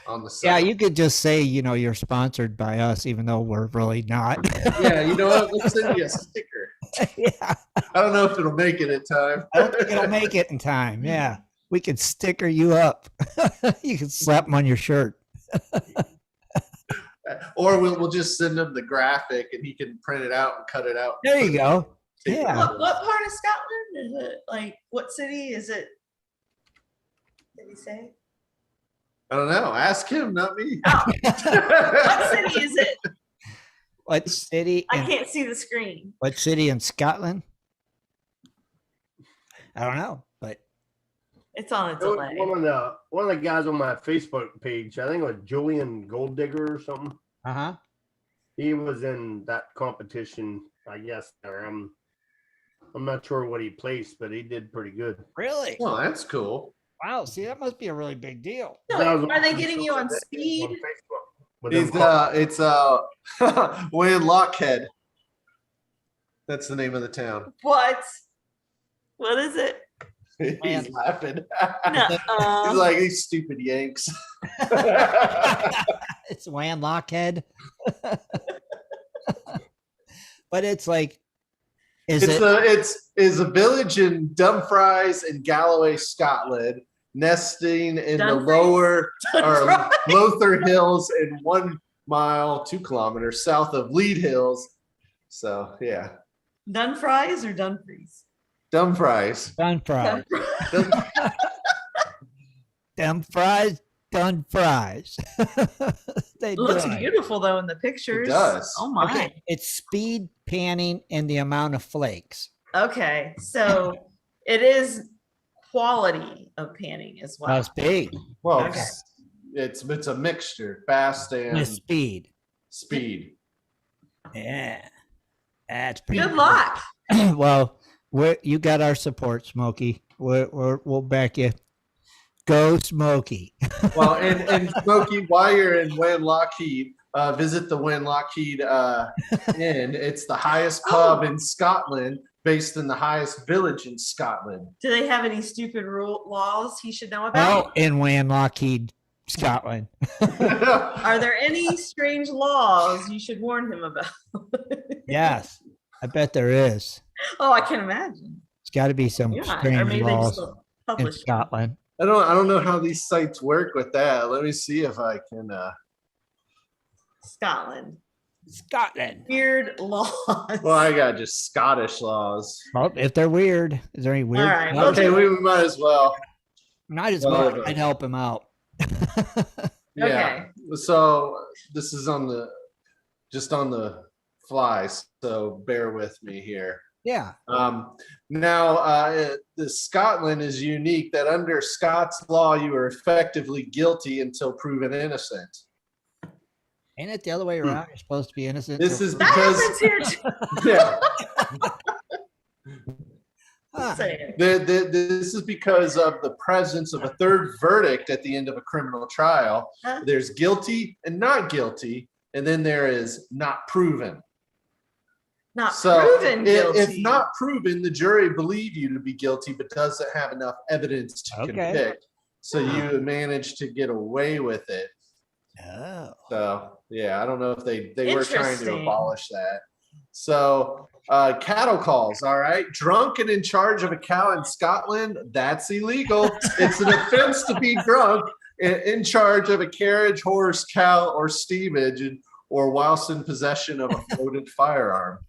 on the site. yeah, you could just say, you're sponsored by us, even though we're really not. Yeah, you know what? Let's send you a sticker. Yeah. I don't know if it'll make it in time. I don't think it'll make it in time. Yeah. We could sticker you up. You can slap them on your shirt. Or we'll just send him the graphic and he can print it out and cut it out. There you go. Take it Yeah. out. What part of Scotland is it? Like, what city is it? Did he say? I don't know. Ask him, not me. Oh, what city is it? What city? I in- can't see the screen. What city in Scotland? I don't know, but It's on a There was delay. one of the guys on my Facebook page, I think it was Julian Golddigger or something. uh-huh. He was in that competition, I guess. There, I'm not sure what he placed, but he did pretty good. Really? Well, that's cool. Wow. See, that must be a really big deal. So, are they getting you on speed? On Facebook with them It's Wayne Lockhead. That's the name of the town. What? What is it? He's laughing. No. He's like, these stupid Yanks. It's Wan Lockhead. But it's like, is it? It's a village in Dumfries in Galloway, Scotland, nesting in Dumfries? the lower or Dumfries? Lother Hills and 1 mile, 2 kilometers south of Lead Hills. So yeah, Dunfries or Dumfries? Dumfries. Done fries. Dun- Them fries, done fries. They It looks do. beautiful though in the pictures. does. Oh my. Okay, it's speed panning and the amount of flakes. Okay, so it is quality of panning as well. Must be Well, Okay. it's a mixture, fast and with speed. speed. Yeah, that's pretty. Good luck. Well, you got our support, Smokey. We'll back you. Go, Smokey. Well, and Smokey, while you're in Wan Lockheed, visit the Wan Lockheed Inn. It's the highest pub in Scotland, based in the highest village in Scotland. Do they have any stupid laws he should know about? Oh, in Wan Lockheed, Scotland. Are there any strange laws you should warn him about? Yes, I bet there is. Oh, I can imagine. It's got to be some Yeah, or strange maybe they laws just in publish. Scotland. I don't know how these sites work with that. Let me see if I can. Scotland. Scotland. Weird laws. Well, I got just Scottish laws. Well, if they're weird, is there any weird? All right, No, Okay, we might as well. might as well, well. I'd help him out. Yeah. Okay. So this is on the fly, so bear with me here. Yeah. Now, the Scotland is unique that under Scots law, you are effectively guilty until proven innocent. Ain't it the other way around? You're supposed to be innocent. This till is proven- That because happens here too. yeah, Huh. Say it. this is because of the presence of a third verdict at the end of a criminal trial. Huh? There's guilty and not guilty, and then there is not proven. Not So proven if guilty. not proven, the jury believe you to be guilty, but doesn't have enough evidence to Okay. convict. So you manage to get away with it. Oh. So yeah, I don't know if they were trying to Interesting. abolish that. So cattle calls, all right. Drunk and in charge of a cow in Scotland, that's illegal. It's an offense to be drunk in charge of a carriage, horse, cow, or steamage, or whilst in possession of a loaded firearm.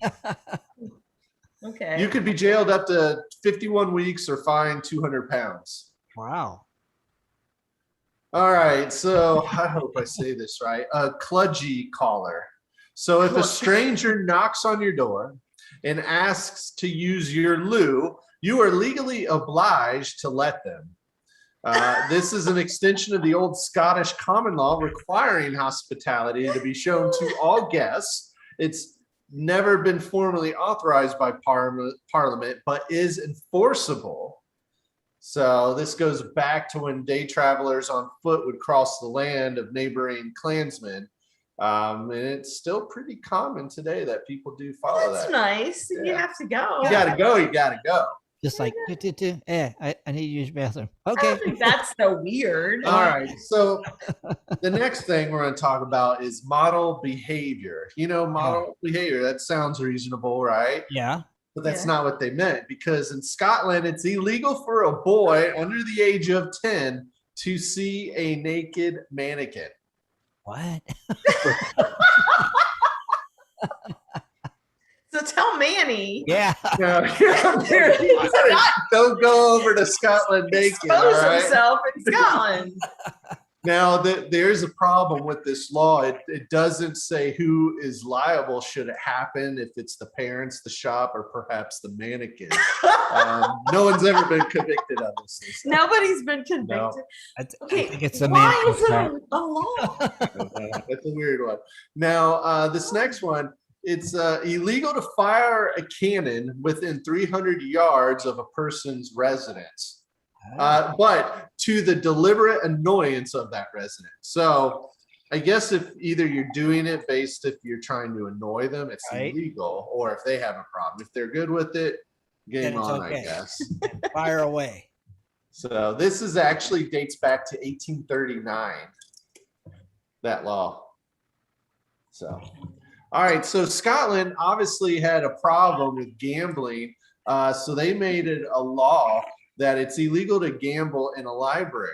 Okay. You could be jailed up to 51 weeks or fined 200 pounds. Wow. All right, so I hope I say this right. A kludgy caller. So if a stranger knocks on your door and asks to use your loo, you are legally obliged to let them. This is an extension of the old Scottish common law requiring hospitality to be shown to all guests. It's never been formally authorized by Parliament, but is enforceable. So this goes back to when day travelers on foot would cross the land of neighboring clansmen. And it's still pretty common today that people do follow That's that. nice. You Yeah. have to go. You gotta go, you gotta go. Just like, I need to use the bathroom. I Okay. don't think that's so weird. All right. So the next thing we're going to talk about is model behavior. You know, model behavior, that sounds reasonable, right? Yeah. But that's Yeah. not what they meant, because in Scotland, it's illegal for a boy under the age of 10 to see a naked mannequin. What? So tell Manny. Yeah. Now, don't go over to Scotland naked, all Expose right? himself in Scotland. Now, there's a problem with this law. It doesn't say who is liable should it happen, if it's the parents, the shop, or perhaps the mannequin. No one's ever been convicted of this. Nobody's been convicted. No. I Okay, think it's the why man. is it a law? That's a weird one. Now, this next one, it's illegal to fire a cannon within 300 yards of a person's residence. But to the deliberate annoyance of that resident. So I guess if either you're doing it based if you're trying to annoy them, it's Right. illegal, or if they have a problem. If they're good with it, game Then it's on, okay. I guess. Fire away. So this is actually dates back to 1839, that law. So, all right. So Scotland obviously had a problem with gambling. So they made it a law that it's illegal to gamble in a library.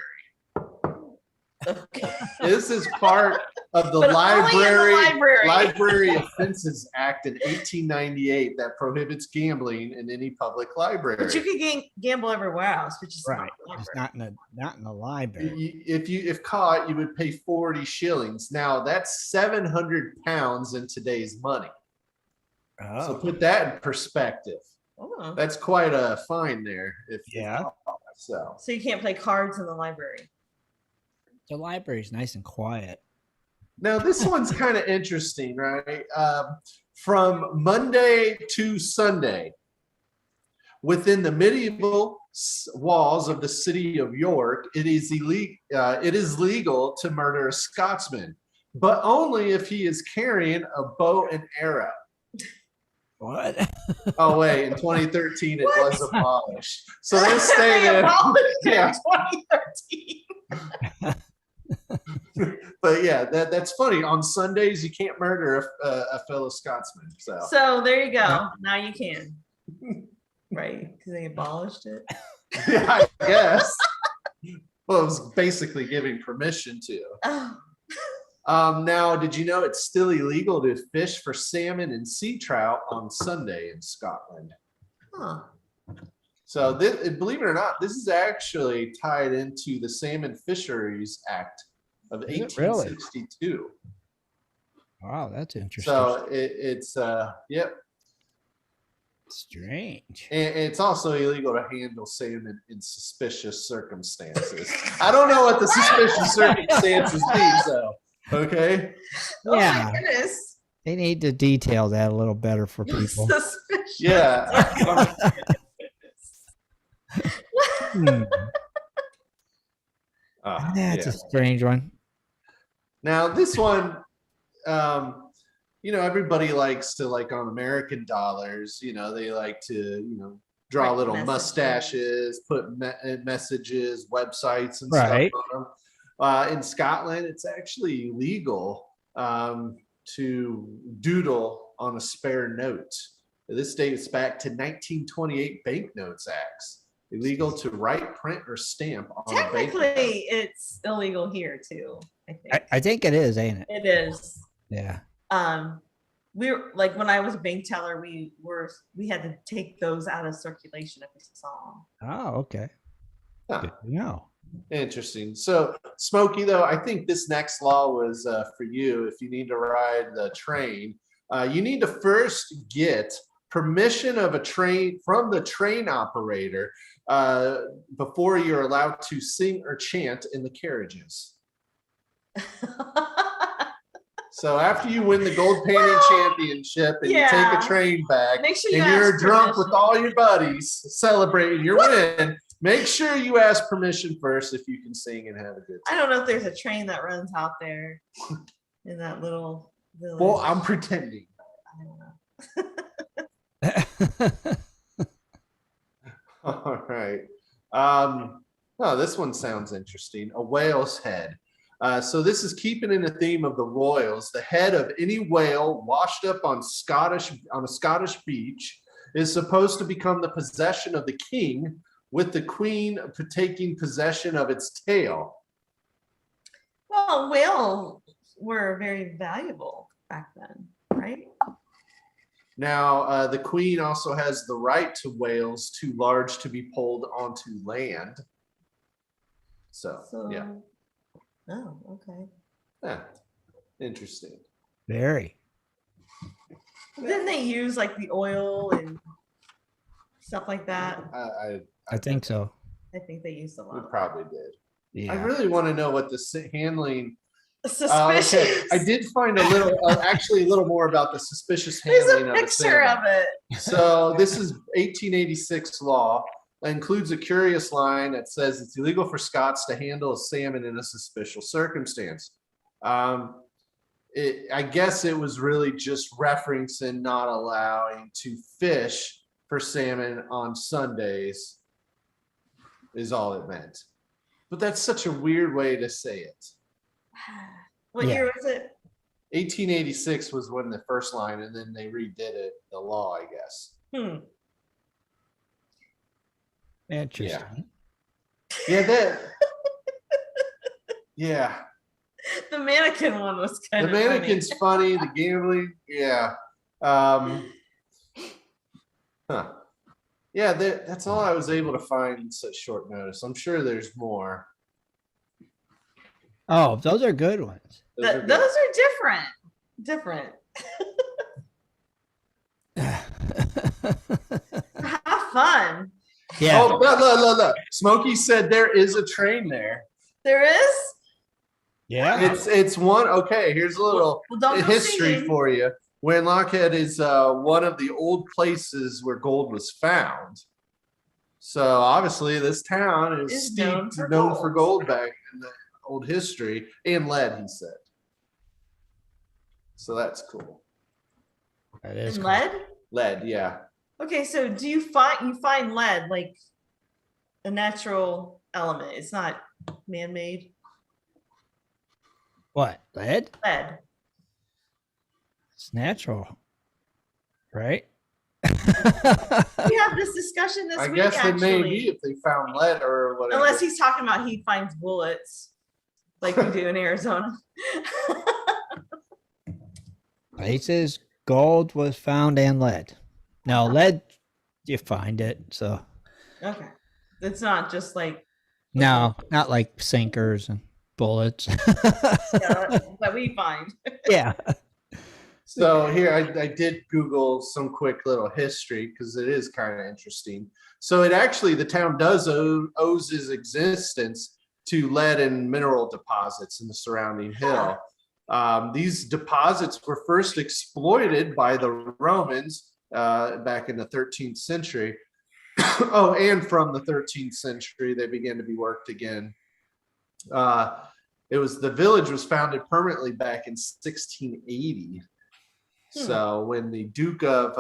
Okay. This is part of the But only in the library. Offenses Act in 1898 that prohibits gambling in any public library. But you could gamble everywhere else, which is Right. not It's the library. not in the library. If caught, you would pay 40 shillings. Now that's 700 pounds in today's money. So Oh. put that in perspective. Oh. That's quite a fine there. If Yeah. So So you can't play cards in the library. The library's nice and quiet. now this one's kind of interesting, right? From Monday to Sunday, within the medieval walls of the city of York, it is legal to murder a Scotsman, but only if he is carrying a bow and arrow. What? Oh wait, in 2013 it What? was abolished. So they They stated, abolished it yeah. in 2013. But yeah, that's funny. On Sundays you can't murder a fellow Scotsman. So So there you go. Now you can. Right? Because they abolished it. yeah, I guess. Well, it was basically giving permission to. Oh. Now, did you know it's still illegal to fish for salmon and sea trout on Sunday in Scotland? Huh. So, believe it or not, this is actually tied into the Salmon Fisheries Act of Is it really? 1862. Wow, that's interesting. So it's yep. Strange. And it's also illegal to handle salmon in suspicious circumstances. I don't know what the suspicious circumstances mean, so okay. Oh Yeah. my goodness. They need to detail that a little better for people. Suspicious. Yeah. Hmm. That's Yeah. a strange one. Now this one, everybody likes to, like, on American dollars, they like to, draw Write little messages. mustaches, put messages, websites, and Right. stuff on them. In Scotland, it's actually illegal to doodle on a spare note. This dates back to 1928 Banknotes Acts. Illegal to write, print, or stamp on a banknote. Technically, it's illegal here too. I think I think it is, ain't it? it is. Yeah. We were like, when I was a bank teller, we had to take those out of circulation if we saw them. Oh, okay. Huh. Good to know. Interesting. So, Smokey, though, I think this next law was for you. If you need to ride the train, you need to first get permission of a train from the train operator before you're allowed to sing or chant in the carriages. So after you win the Gold Panty Championship and you take Yeah. a train back Make sure you and you're ask drunk permission. with all your buddies celebrating your win, make sure you ask permission first if you can sing and have a good I time. don't know if there's a train that runs out there in that little village. Well, I'm pretending. I don't know. All right. Oh, this one sounds interesting. A whale's head. So this is keeping in the theme of the royals. The head of any whale washed up on a Scottish beach is supposed to become the possession of the king, with the queen taking possession of its tail. Well, whales were very valuable back then, right? Now, the queen also has the right to whales too large to be pulled onto land. So, yeah. Oh, okay. Yeah. Interesting. Very. Didn't they use like the oil and stuff like that? I think so. I think they used a We lot. probably did. Yeah. I really want to know what the handling. Suspicious. Okay. I did find a little, actually a little more about the suspicious There's handling a of the picture salmon. of it. So this is 1886 law. It includes a curious line that says it's illegal for Scots to handle a salmon in a suspicious circumstance. I guess it was really just referencing not allowing to fish for salmon on Sundays is all it meant. But that's such a weird way to say it. What Yeah. year was it? 1886 was when the first line, and then they redid it, the law, I guess. Interesting. Yeah, yeah. The mannequin one was kind The of mannequin's funny. The gambling, yeah. Yeah, that's all I was able to find in such short notice. I'm sure there's more. Oh, those are good ones. Those are Those good. are different. Have fun. Yeah. Oh, look. Smokey said there is a train there. There is? Yeah. It's one. Okay, here's a little Well, don't go history singing. for you. When Lockhead is one of the old places where gold was found. So obviously this town is Is steeped, known for known for gold. gold back in the old history, and lead, he said. So that's cool. That is And cool. lead? Lead, yeah. Okay, so do you find lead like a natural element? It's not man-made What? Lead? lead. It's natural. Right? We have this discussion this I week, guess it may be actually. if they found lead or whatever. Unless he's talking about he finds bullets like we do in Arizona. Places gold was found and lead. No, lead, you find it. So, Okay. It's not just like no, not like sinkers and bullets. that we find. Yeah. So here, I did Google some quick little history because it is kind of interesting. So it actually, the town does owes its existence to lead and mineral deposits in the surrounding hill. These deposits were first exploited by the Romans back in the 13th century. Oh, and from the 13th century, they began to be worked again. The village was founded permanently back in 1680. So when the Duke of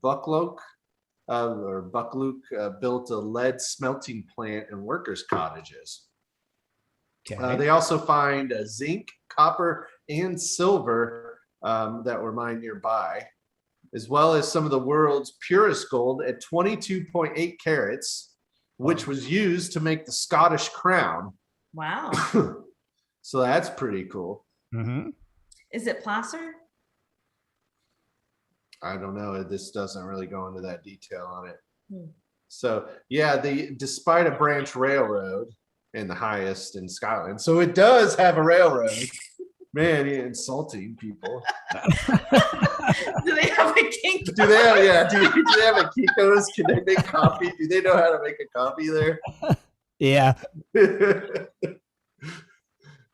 Buccleuch built a lead smelting plant and workers' cottages. Okay. They also find zinc, copper, and silver that were mined nearby, as well as some of the world's purest gold at 22.8 carats, which was used to make the Scottish crown. Wow. So that's pretty cool. Mm-hmm. Is it placer? I don't know. This doesn't really go into that detail on it. Hmm. So yeah, despite a branch railroad and the highest in Scotland, so it does have a railroad. Man, you're insulting people. Do they have a kink? Do they have? Yeah. Do they have a Kiko's? Can they make coffee? Do they know how to make a coffee there? Yeah.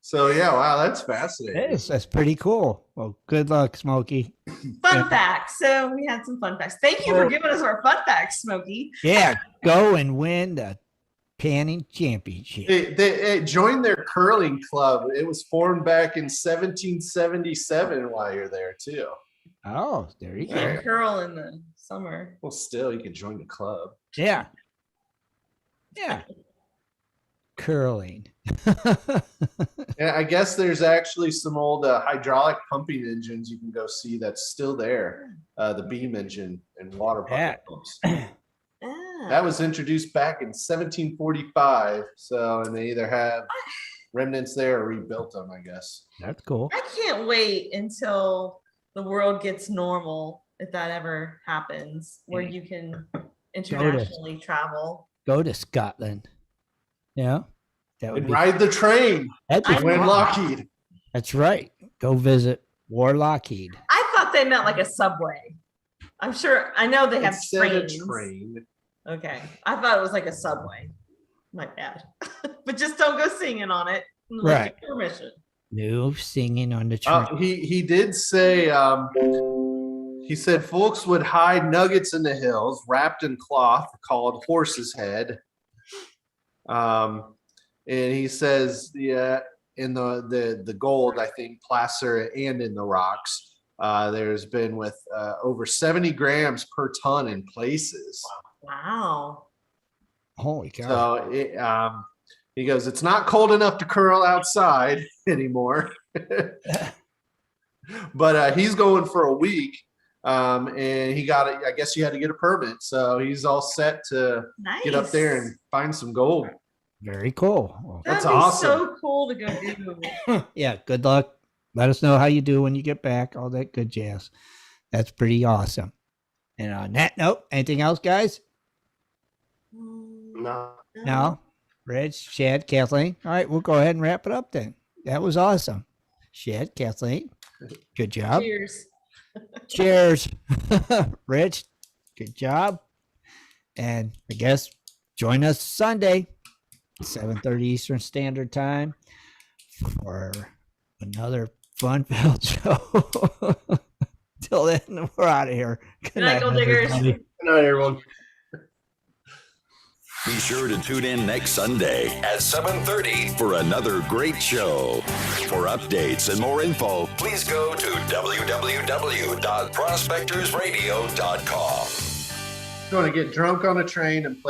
So yeah, wow, that's fascinating. It is. That's pretty cool. Well, good luck, Smokey. Fun facts. So we had some fun facts. Thank you for giving us our fun facts, Smokey. Yeah. Go and win the panning championship. They joined their curling club. It was formed back in 1777 while you're there too. Oh, there you You go. can't curl in the summer. Well, still, you can join the club. Yeah. Yeah. Curling. And I guess there's actually some old hydraulic pumping engines you can go see that's still there. The beam engine and water bucket pumps. Ah. That was introduced back in 1745. So, and they either have remnants there or rebuilt them, I guess. That's cool. I can't wait until the world gets normal, if that ever happens, where you can internationally travel. Go to Scotland. Yeah. That would And be ride the train. that'd be Win fun. Lockheed. That's right. Go visit War Lockheed. I thought they meant like a subway. I'm sure. I know they have Instead of trains. train. Okay. I thought it was like a subway. My bad. But just don't go singing on it. unless Right. you get permission. No singing on the train. He did say he said folks would hide nuggets in the hills wrapped in cloth called horse's head. And he says, yeah, in the gold, I think placer and in the rocks, there's been with over 70 grams per ton in places. Wow. Holy cow. So he goes, it's not cold enough to curl outside anymore. But he's going for a week. And he got it. I guess you had to get a permit. So he's all set to Nice. get up there and find some gold. Very cool. Well, That'd That's be awesome. so cool to go do. yeah, good luck. Let us know how you do when you get back. All that good jazz. That's pretty awesome. And on that note, anything else, guys? No. No? Reg, Shad, Kathleen? All right, we'll go ahead and wrap it up then. That was awesome. Shad, Kathleen, good job. Cheers. Cheers. Rich, good job. And I guess join us Sunday, 7:30 Eastern Standard Time for another fun-filled show. Till then, we're out of here. Good night, Gold Diggers. everybody. Good night, everyone. Be sure to tune in next Sunday at 7:30 for another great show. For updates and more info, please go to www.prospectorsradio.com. Going to get drunk on a train and play